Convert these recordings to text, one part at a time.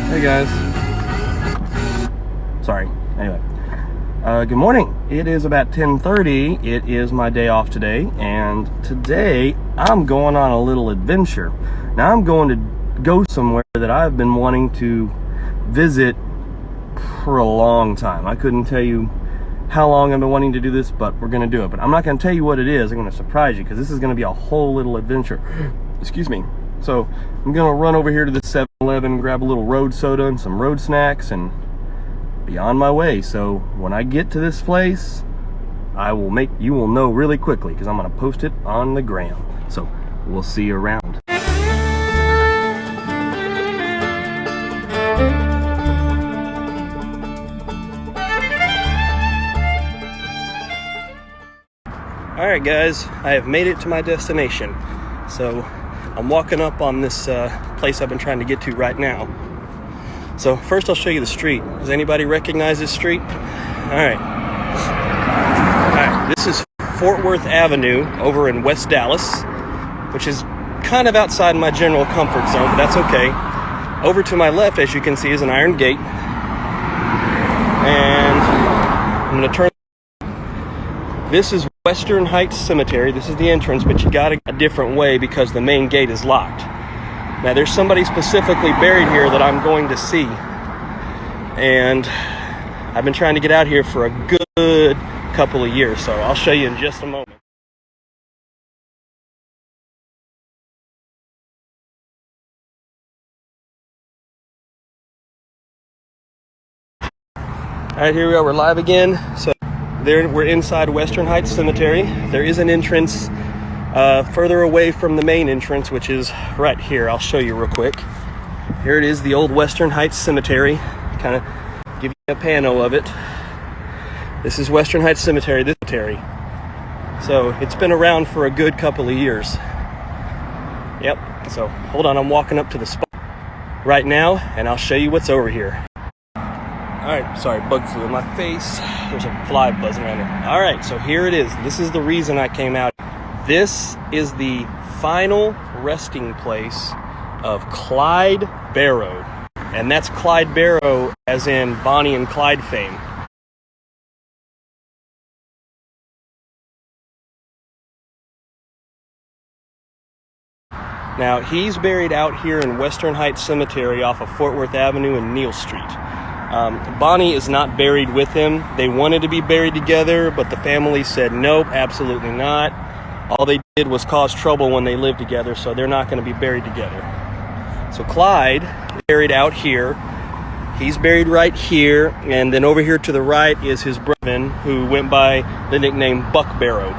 Hey guys. Sorry. Anyway. Good morning. It is about 10:30. It is my day off today, and today I'm going on a little adventure. Now I'm going to go somewhere that I've been wanting to visit for a long time. I couldn't tell you how long I've been wanting to do this, but we're going to do it. But I'm not going to tell you what it is. I'm going to surprise you because this is going to be a whole little adventure. Excuse me. So I'm going to run over here to the 7-Eleven, grab a little road soda and some road snacks, and be on my way. So when I get to this place, you will know really quickly because I'm going to post it on the gram. So we'll see you around. Alright guys, I have made it to my destination. So I'm walking up on this place I've been trying to get to right now. So first I'll show you the street. Does anybody recognize this street? Alright, this is Fort Worth Avenue over in West Dallas, which is kind of outside my general comfort zone, but that's okay. Over to my left, as you can see, is an iron gate. And I'm going to turn. This is Western Heights Cemetery. This is the entrance, but you got to go a different way because the main gate is locked. Now, there's somebody specifically buried here that I'm going to see. And I've been trying to get out here for a good couple of years, so I'll show you in just a moment. All right, here we are. We're live again. So we're inside Western Heights Cemetery. There is an entrance further away from the main entrance, which is right here. I'll show you real quick. Here it is, the old Western Heights Cemetery. Kind of give you a pano of it. This is Western Heights Cemetery. So it's been around for a good couple of years. Yep. So hold on, I'm walking up to the spot right now, and I'll show you what's over here. Alright, sorry, bug flew in my face. There's a fly buzzing around here. Alright, so here it is. This is the reason I came out. This is the final resting place of Clyde Barrow. And that's Clyde Barrow as in Bonnie and Clyde fame. Now, he's buried out here in Western Heights Cemetery off of Fort Worth Avenue and Neal Street. Bonnie is not buried with him. They wanted to be buried together, but the family said nope, absolutely not. All they did was cause trouble when they lived together, so they're not going to be buried together. So Clyde is buried out here. He's buried right here, and then over here to the right is his brother, who went by the nickname Buck Barrow.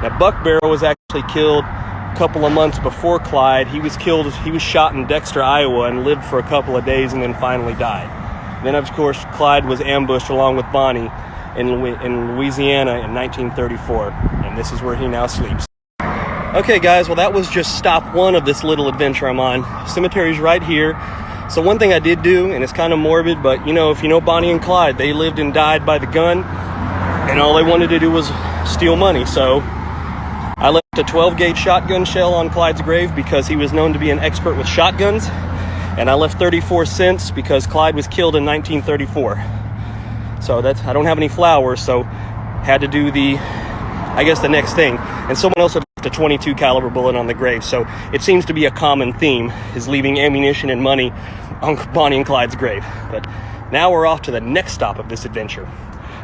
Now, Buck Barrow was actually killed a couple of months before Clyde. He was shot in Dexter, Iowa, and lived for a couple of days and then finally died. Then, of course, Clyde was ambushed along with Bonnie in Louisiana in 1934, and this is where he now sleeps. Okay, guys, well, that was just stop one of this little adventure I'm on. Cemetery's right here. So one thing I did do, and it's kind of morbid, but, if you know Bonnie and Clyde, they lived and died by the gun, and all they wanted to do was steal money, so I left a 12-gauge shotgun shell on Clyde's grave because he was known to be an expert with shotguns. And I left 34 cents because Clyde was killed in 1934. So I don't have any flowers, so had to do the next thing. And someone else had left a 22 caliber bullet on the grave. So it seems to be a common theme, is leaving ammunition and money on Bonnie and Clyde's grave. But now we're off to the next stop of this adventure.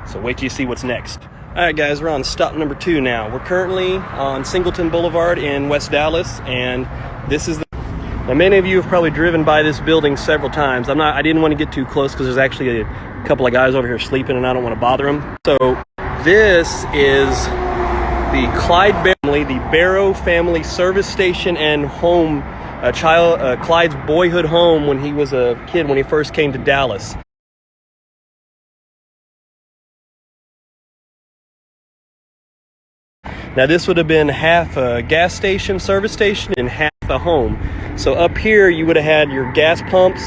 So wait till you see what's next. Alright guys, we're on stop number 2 now. We're currently on Singleton Boulevard in West Dallas, and this is now many of you have probably driven by this building several times. I didn't want to get too close because there's actually a couple of guys over here sleeping and I don't want to bother them. So this is the Clyde family, the Barrow family service station and home, Clyde's boyhood home when he was a kid, when he first came to Dallas. Now this would have been half a gas station, service station, and half a home. So up here you would have had your gas pumps,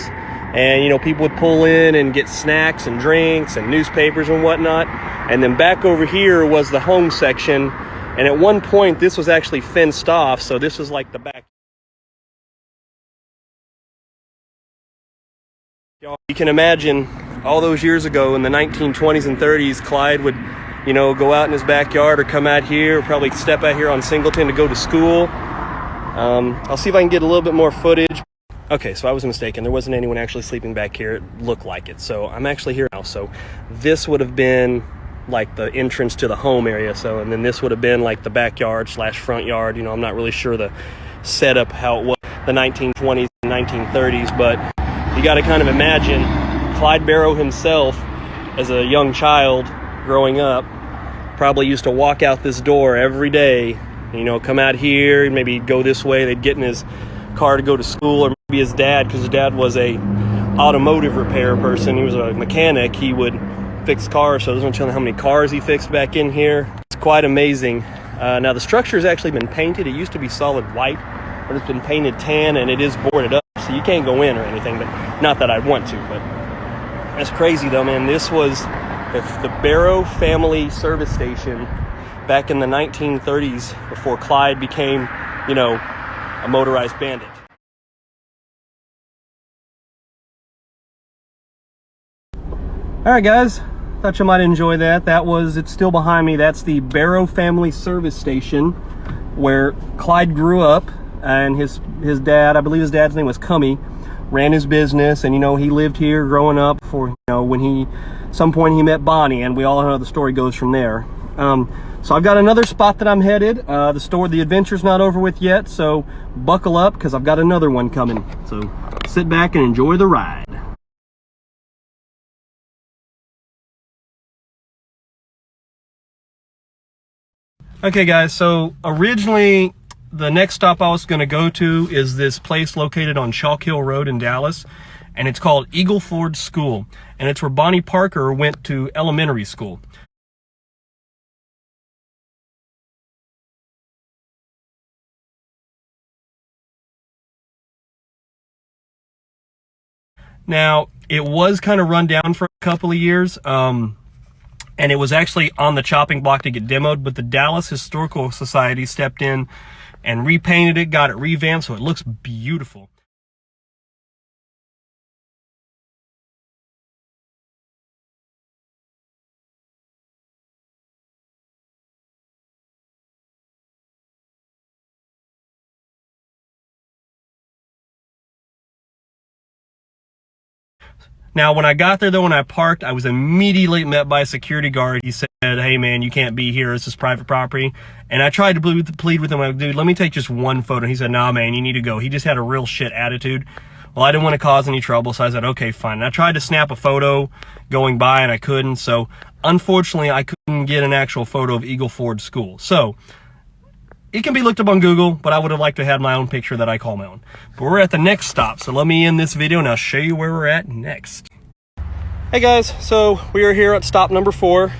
And, you know, people would pull in and get snacks and drinks and newspapers and whatnot. And then back over here was the home section. And at one point, this was actually fenced off. So this was like the back. You can imagine all those years ago in the 1920s and 30s, Clyde would, you know, go out in his backyard or come out here, or probably step out here on Singleton to go to school. I'll see if I can get a little bit more footage. Okay, so I was mistaken. There wasn't anyone actually sleeping back here. It looked like it. So I'm actually here now. So this would have been like the entrance to the home area. So, and then this would have been like the backyard / front yard. You know, I'm not really sure the setup, how it was the 1920s and 1930s, but you got to kind of imagine Clyde Barrow himself as a young child growing up probably used to walk out this door every day, you know, come out here, maybe go this way. They'd get in his car to go to school, or maybe his dad, because his dad was a automotive repair person. He was a mechanic. He would fix cars, so there's no telling how many cars he fixed back in here. It's quite amazing. Now the structure has actually been painted. It used to be solid white, but it's been painted tan, and it is boarded up, so you can't go in or anything, but not that I'd want to. But that's crazy though, man. This was the Barrow family service station back in the 1930s, before Clyde became, you know, a motorized bandit. All right, guys, thought you might enjoy that. It's still behind me. That's the Barrow family service station where Clyde grew up, and his dad, I believe his dad's name was Cummy, ran his business, and, you know, he lived here growing up for, you know, when some point he met Bonnie, and we all know how the story goes from there. So I've got another spot that I'm headed. The adventure's not over with yet, so buckle up, because I've got another one coming. So sit back and enjoy the ride. Okay, guys, so originally the next stop I was going to go to is this place located on Chalk Hill Road in Dallas, and it's called Eagle Ford School, and it's where Bonnie Parker went to elementary school. Now, it was kind of run down for a couple of years, and it was actually on the chopping block to get demoed, but the Dallas Historical Society stepped in and repainted it, got it revamped, so it looks beautiful. Now, when I got there, though, when I parked, I was immediately met by a security guard. He said, "Hey, man, you can't be here. This is private property." And I tried to plead with him. I'm like, "Dude, let me take just one photo." He said, "Nah, man, you need to go." He just had a real shit attitude. Well, I didn't want to cause any trouble, so I said, "Okay, fine." And I tried to snap a photo going by, and I couldn't. So, unfortunately, I couldn't get an actual photo of Eagle Ford School. So, it can be looked up on Google, but I would have liked to have my own picture that I call my own. But we're at the next stop, so let me end this video and I'll show you where we're at next. Hey guys, so we are here at stop number 4.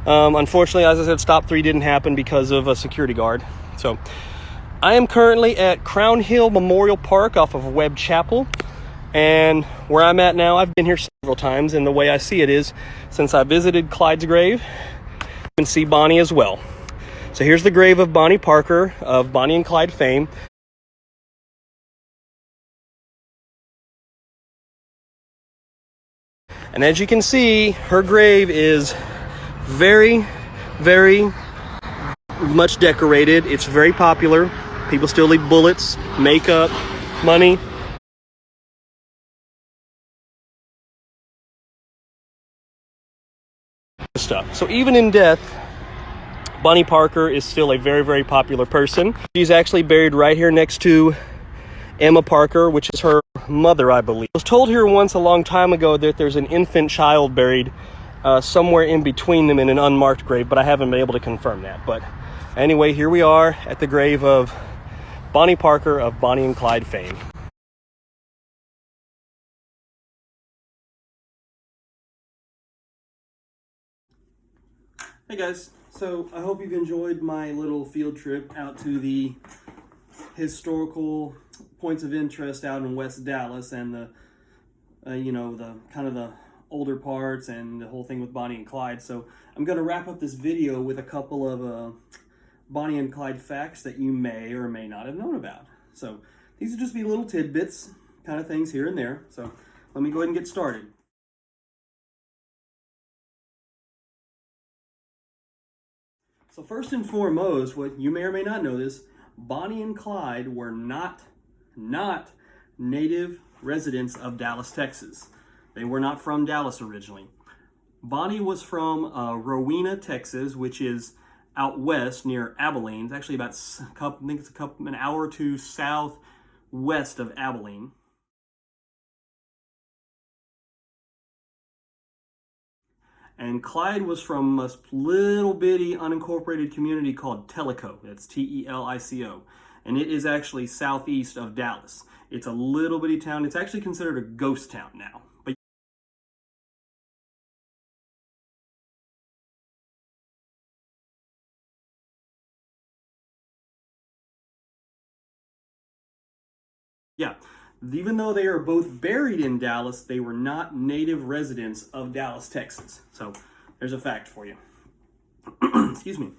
Unfortunately, as I said, stop 3 didn't happen because of a security guard. So I am currently at Crown Hill Memorial Park off of Webb Chapel. And where I'm at now, I've been here several times, and the way I see it is, since I visited Clyde's grave, you can see Bonnie as well. So here's the grave of Bonnie Parker, of Bonnie and Clyde fame. And as you can see, her grave is very, very much decorated. It's very popular. People still leave bullets, makeup, money. Stuff. So even in death, Bonnie Parker is still a very, very popular person. She's actually buried right here next to Emma Parker, which is her mother, I believe. I was told here once a long time ago that there's an infant child buried somewhere in between them in an unmarked grave, but I haven't been able to confirm that. But anyway, here we are at the grave of Bonnie Parker of Bonnie and Clyde fame. Hey guys, so I hope you've enjoyed my little field trip out to the historical points of interest out in West Dallas and the the kind of the older parts and the whole thing with Bonnie and Clyde. So I'm going to wrap up this video with a couple of Bonnie and Clyde facts that you may or may not have known about. So these will just be little tidbits, kind of things here and there. So let me go ahead and get started. So first and foremost, what you may or may not know this, Bonnie and Clyde were not native residents of Dallas, Texas. They were not from Dallas originally. Bonnie was from Rowena, Texas, which is out west near Abilene. It's actually about, I think it's an hour or two southwest of Abilene. And Clyde was from a little bitty unincorporated community called Tellico. That's T-E-L-I-C-O. And it is actually southeast of Dallas. It's a little bitty town. It's actually considered a ghost town now. But yeah, even though they are both buried in Dallas, they were not native residents of Dallas, Texas. So there's a fact for you. Excuse me.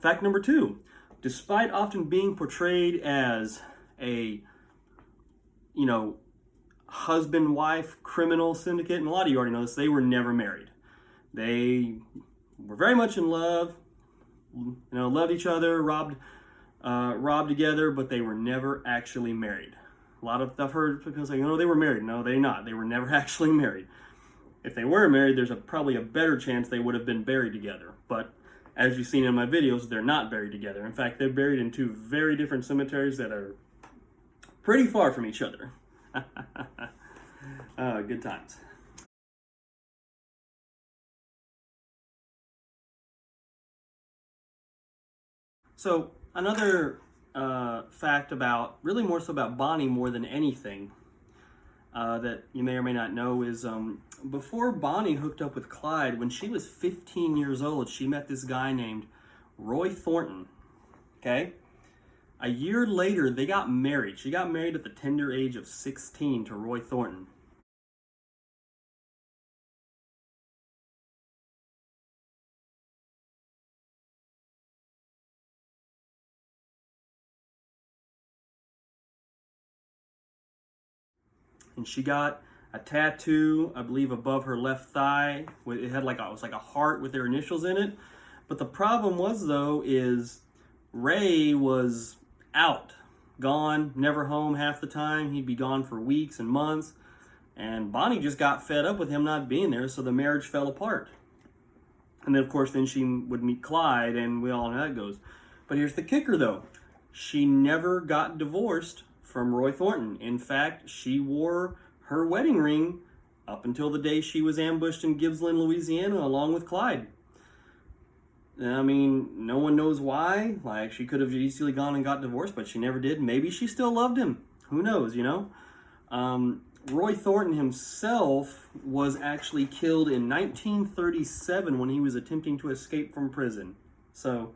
Fact number 2, despite often being portrayed as a, husband-wife criminal syndicate, and a lot of you already know this, they were never married. They were very much in love, loved each other, robbed together, but they were never actually married. I've heard people say, they were married. No, they're not. They were never actually married. If they were married, there's probably a better chance they would have been buried together. But as you've seen in my videos, they're not buried together. In fact, they're buried in 2 very different cemeteries that are pretty far from each other. Good times. So another fact about, really more so about Bonnie more than anything, that you may or may not know is before Bonnie hooked up with Clyde, when she was 15 years old, she met this guy named Roy Thornton, okay? A year later, they got married. She got married at the tender age of 16 to Roy Thornton. And she got a tattoo, I believe, above her left thigh. It had it was like a heart with their initials in it. But the problem was, though, is Ray was out, gone, never home half the time. He'd be gone for weeks and months. And Bonnie just got fed up with him not being there, so the marriage fell apart. And then, of course, then she would meet Clyde, and we all know how that goes. But here's the kicker, though. She never got divorced from Roy Thornton. In fact, she wore her wedding ring up until the day she was ambushed in Gibbsland, Louisiana, along with Clyde. I mean, no one knows why. She could have easily gone and got divorced, but she never did. Maybe she still loved him. Who knows, Roy Thornton himself was actually killed in 1937 when he was attempting to escape from prison. So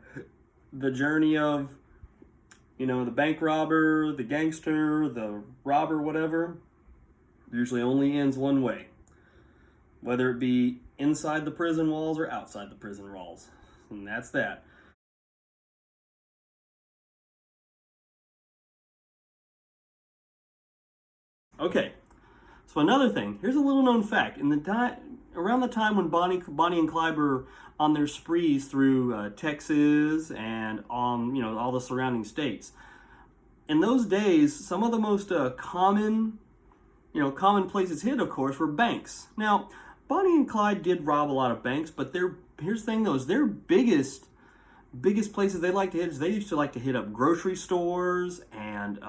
the journey of the bank robber, the gangster, the robber, whatever, usually only ends one way. Whether it be inside the prison walls or outside the prison walls. And that's that. Okay, so another thing. Here's a little known fact. Around the time when Bonnie and Clyde were on their sprees through Texas and all the surrounding states, in those days, some of the most common places hit, of course, were banks. Now, Bonnie and Clyde did rob a lot of banks, but here's the thing, though, is their biggest places they like to hit is they used to like to hit up grocery stores and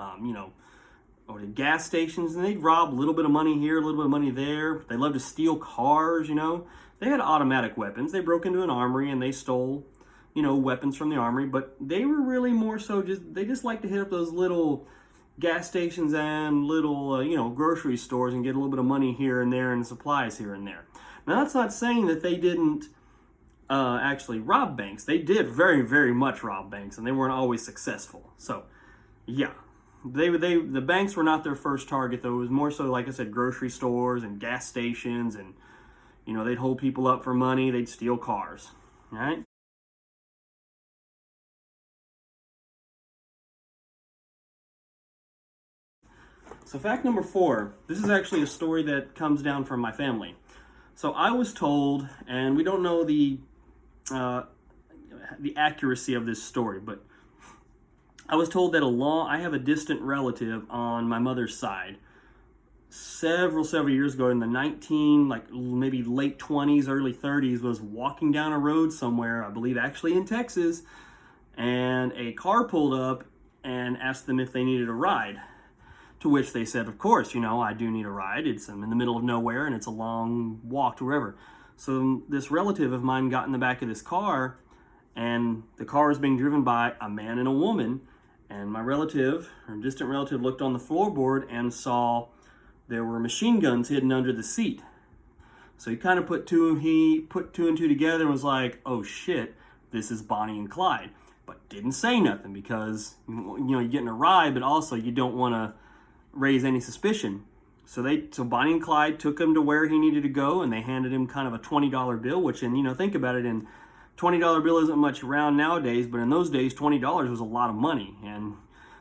or the gas stations, and they'd rob a little bit of money here, a little bit of money there. They love to steal cars. They had automatic weapons. They broke into an armory and they stole weapons from the armory, but they were really more so they just like to hit up those little gas stations and little grocery stores and get a little bit of money here and there and supplies here and there. Now, that's not saying that they didn't actually rob banks. They did very, very much rob banks, and they weren't always successful. So, yeah, the banks were not their first target, though. It was more so, like I said, grocery stores and gas stations, and they'd hold people up for money. They'd steal cars. All right. So fact number 4, this is actually a story that comes down from my family. So I was told, and we don't know the accuracy of this story, but I was told that I have a distant relative on my mother's side. Several years ago, in the maybe late 20s, early 30s, was walking down a road somewhere, I believe actually in Texas, and a car pulled up and asked them if they needed a ride. To which they said, of course, I do need a ride. I'm in the middle of nowhere and it's a long walk to wherever. So this relative of mine got in the back of this car, and the car was being driven by a man and a woman. And my relative, or distant relative, looked on the floorboard and saw there were machine guns hidden under the seat. So he kind of put two and two together and was like, oh shit, this is Bonnie and Clyde. But didn't say nothing because, you're getting a ride, but also you don't want to raise any suspicion. So Bonnie and Clyde took him to where he needed to go, and they handed him kind of a $20 bill, which, think about it, and $20 bill isn't much around nowadays, but in those days, $20 was a lot of money. And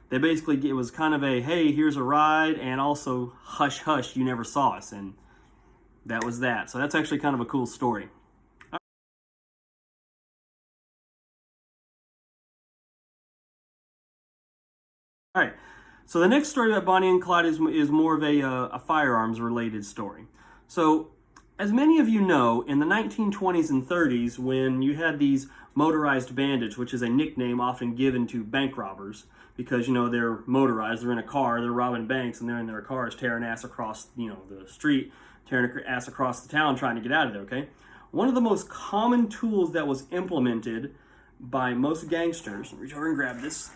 they basically, it was kind of a, hey, here's a ride, and also, hush, hush, you never saw us. And that was that. So that's actually kind of a cool story. All right. So the next story about Bonnie and Clyde is more of a firearms related story. So as many of you know, in the 1920s and 30s, when you had these motorized bandits, which is a nickname often given to bank robbers, because they're motorized, they're in a car, they're robbing banks, and they're in their cars tearing ass across the street, tearing ass across the town trying to get out of there, okay? One of the most common tools that was implemented by most gangsters, reach over and grab this,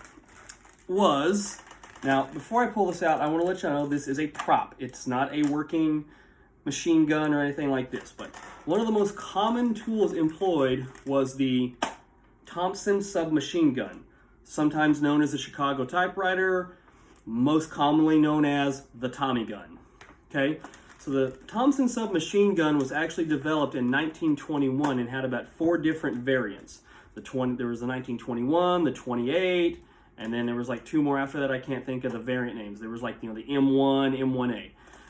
was... Now, before I pull this out, I want to let you know this is a prop. It's not a working machine gun or anything like this. But one of the most common tools employed was the Thompson submachine gun, sometimes known as the Chicago typewriter, most commonly known as the Tommy gun. Okay, so the Thompson submachine gun was actually developed in 1921 and had about 4 different variants. There was the 1921, the 28. And then there was 2 more after that. I can't think of the variant names. There was the M1, M1A.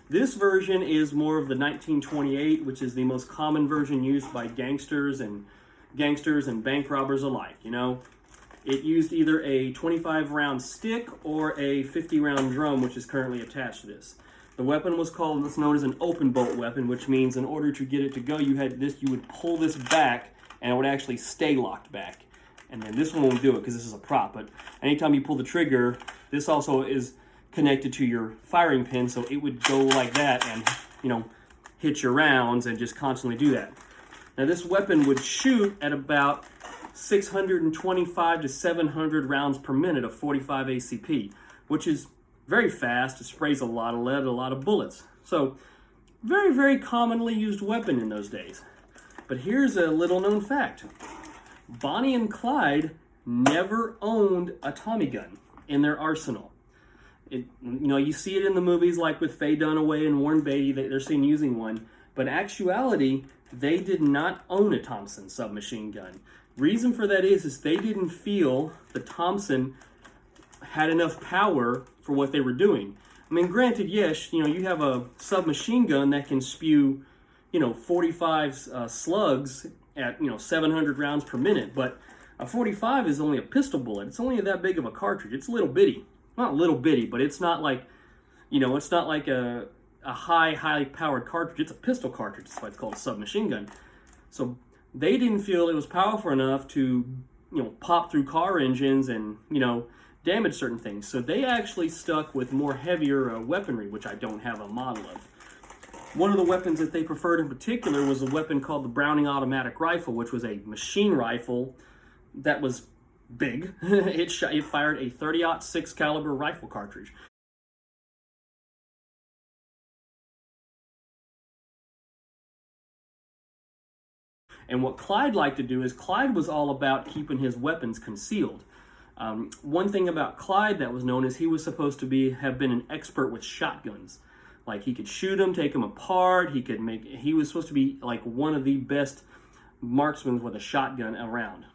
This version is more of the 1928, which is the most common version used by gangsters and bank robbers alike. It used either a 25-round stick or a 50-round drum, which is currently attached to this. The weapon was what's known as an open bolt weapon, which means in order to get it to go, you would pull this back, and it would actually stay locked back. And then this one won't do it because this is a prop. But anytime you pull the trigger, this also is connected to your firing pin, so it would go like that and, hit your rounds and just constantly do that. Now this weapon would shoot at about 625 to 700 rounds per minute of 45 ACP, which is very fast. It sprays a lot of lead, a lot of bullets. So very, very commonly used weapon in those days. But here's a little known fact. Bonnie and Clyde never owned a Tommy gun in their arsenal. You see it in the movies like with Faye Dunaway and Warren Beatty, they're seen using one, but in actuality, they did not own a Thompson submachine gun. Reason for that is they didn't feel the Thompson had enough power for what they were doing. I mean, granted, yes, you have a submachine gun that can spew, 45 slugs at 700 rounds per minute, but a 45 is only a pistol bullet. It's only that big of a cartridge. It's little bitty. Not little bitty, but it's not like, it's not like a highly powered cartridge. It's a pistol cartridge. That's why it's called a submachine gun. So they didn't feel it was powerful enough to, pop through car engines and, damage certain things. So they actually stuck with more heavier weaponry, which I don't have a model of. One of the weapons that they preferred in particular was a weapon called the Browning automatic rifle, which was a machine rifle that was big. It fired a 30-06 caliber rifle cartridge. And what Clyde liked to do is Clyde was all about keeping his weapons concealed. One thing about Clyde that was known is he was supposed to have been an expert with shotguns. Like he could shoot them, take them apart. He was supposed to be like one of the best marksmen with a shotgun around.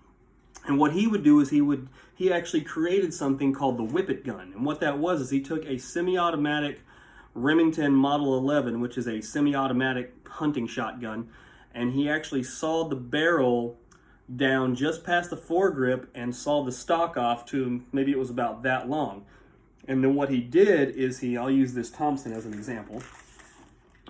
And what he would do is he actually created something called the whippet gun. And what that was is he took a semi-automatic Remington Model 11, which is a semi-automatic hunting shotgun, and he actually sawed the barrel down just past the foregrip and sawed the stock off to maybe it was about that long. And then what he did is I'll use this Thompson as an example.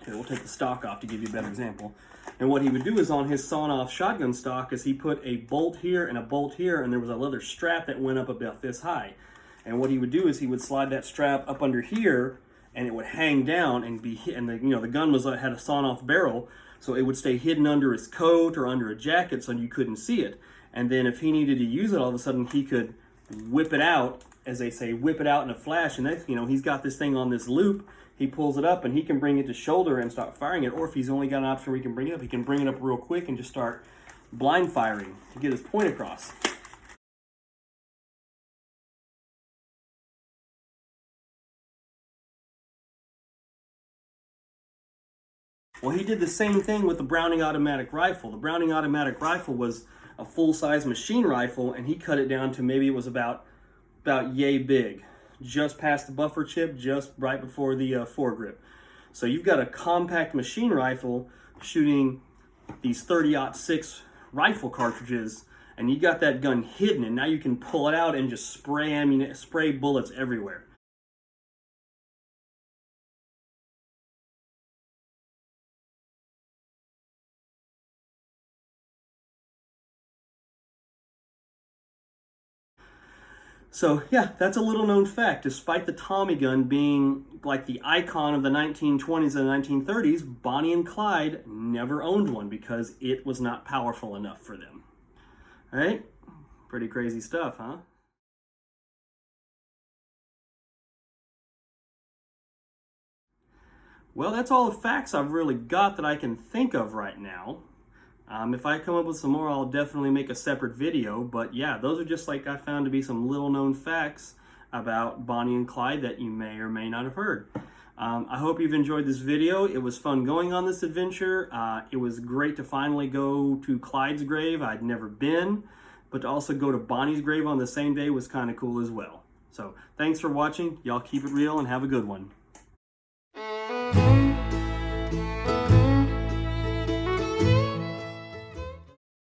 Okay, we'll take the stock off to give you a better example. And what he would do is on his sawn off shotgun stock is he put a bolt here and a bolt here, and there was a leather strap that went up about this high. And what he would do is he would slide that strap up under here, and it would hang down and the gun had a sawn off barrel, so it would stay hidden under his coat or under a jacket so you couldn't see it. And then if he needed to use it, all of a sudden he could whip it out, as they say, whip it out in a flash. And he's got this thing on this loop. He pulls it up and he can bring it to shoulder and start firing it. Or if he's only got an option where he can bring it up, he can bring it up real quick and just start blind firing to get his point across. Well, he did the same thing with the Browning automatic rifle. The Browning automatic rifle was a full-size machine rifle, and he cut it down to maybe it was about yay big, just past the buffer chip, just right before the foregrip. So you've got a compact machine rifle shooting these 30-06 rifle cartridges, and you got that gun hidden, and now you can pull it out and just spray bullets everywhere. So yeah, that's a little known fact. Despite the Tommy gun being like the icon of the 1920s and 1930s, Bonnie and Clyde never owned one because it was not powerful enough for them. All right? Pretty crazy stuff, huh? Well, that's all the facts I've really got that I can think of right now. If I come up with some more, I'll definitely make a separate video. But yeah, those are just like I found to be some little known facts about Bonnie and Clyde that you may or may not have heard. I hope you've enjoyed this video. It was fun going on this adventure. It was great to finally go to Clyde's grave. I'd never been, but to also go to Bonnie's grave on the same day was kind of cool as well. So thanks for watching. Y'all keep it real and have a good one.